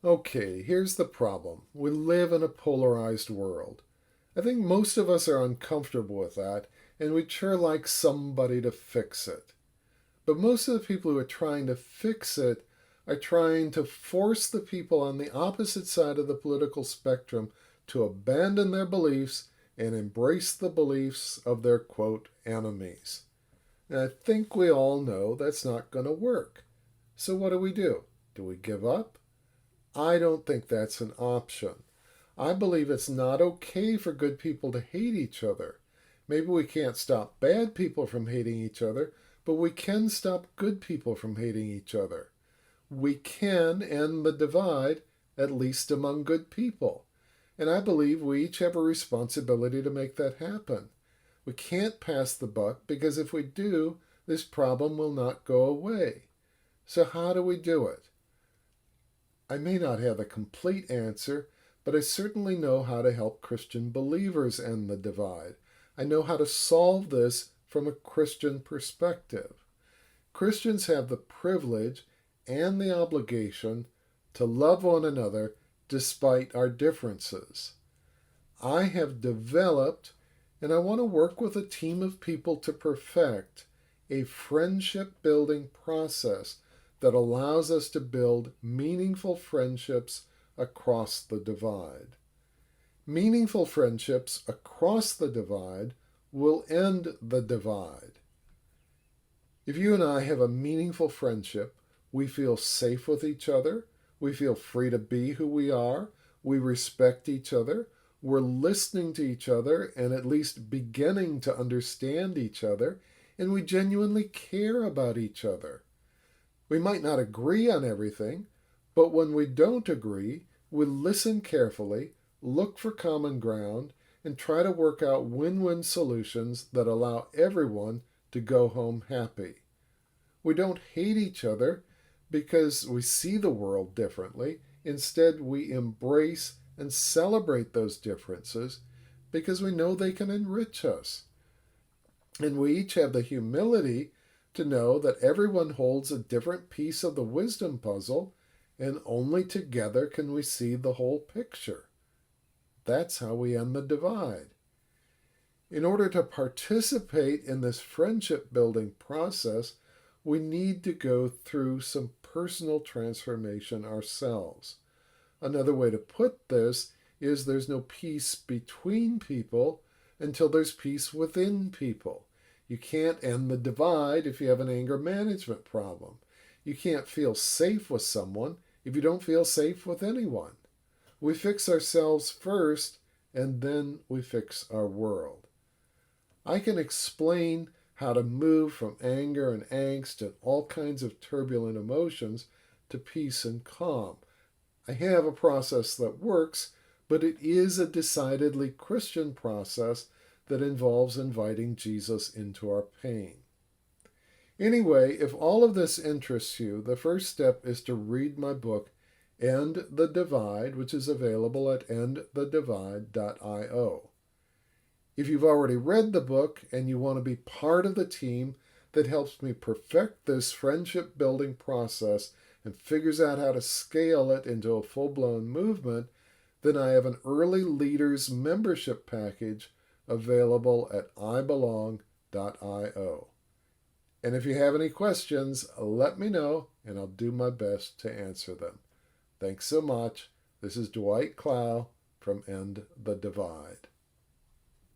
Okay, here's the problem. We live in a polarized world. I think most of us are uncomfortable with that, and we'd sure like somebody to fix it. But most of the people who are trying to fix it are trying to force the people on the opposite side of the political spectrum to abandon their beliefs and embrace the beliefs of their quote enemies. And I think we all know that's not going to work. So what do? Do we give up? I don't think that's an option. I believe it's not okay for good people to hate each other. Maybe we can't stop bad people from hating each other, but we can stop good people from hating each other. We can end the divide, at least among good people. And I believe we each have a responsibility to make that happen. We can't pass the buck because if we do, this problem will not go away. So, how do we do it? I may not have a complete answer, but I certainly know how to help Christian believers end the divide. I know how to solve this from a Christian perspective. Christians have the privilege and the obligation to love one another despite our differences. I have developed, and I want to work with a team of people to perfect, a friendship building process that allows us to build meaningful friendships across the divide. Meaningful friendships across the divide will end the divide. If you and I have a meaningful friendship, we feel safe with each other, we feel free to be who we are, we respect each other, we're listening to each other and at least beginning to understand each other, and we genuinely care about each other. We might not agree on everything, but when we don't agree, we listen carefully, look for common ground, and try to work out win-win solutions that allow everyone to go home happy. We don't hate each other because we see the world differently. Instead, we embrace and celebrate those differences because we know they can enrich us. And we each have the humility to know that everyone holds a different piece of the wisdom puzzle, and only together can we see the whole picture. That's how we end the divide. In order to participate in this friendship building process, we need to go through some personal transformation ourselves. Another way to put this is there's no peace between people until there's peace within people. You can't end the divide if you have an anger management problem. You can't feel safe with someone if you don't feel safe with anyone. We fix ourselves first, and then we fix our world. I can explain how to move from anger and angst and all kinds of turbulent emotions to peace and calm. I have a process that works, but it is a decidedly Christian process that involves inviting Jesus into our pain. Anyway, if all of this interests you, the first step is to read my book, End the Divide, which is available at endthedivide.io. If you've already read the book and you want to be part of the team that helps me perfect this friendship building process and figures out how to scale it into a full-blown movement, then I have an early leaders membership package available at ibelong.io. And if you have any questions, let me know and I'll do my best to answer them. Thanks so much. This is Dwight Clow from End the Divide.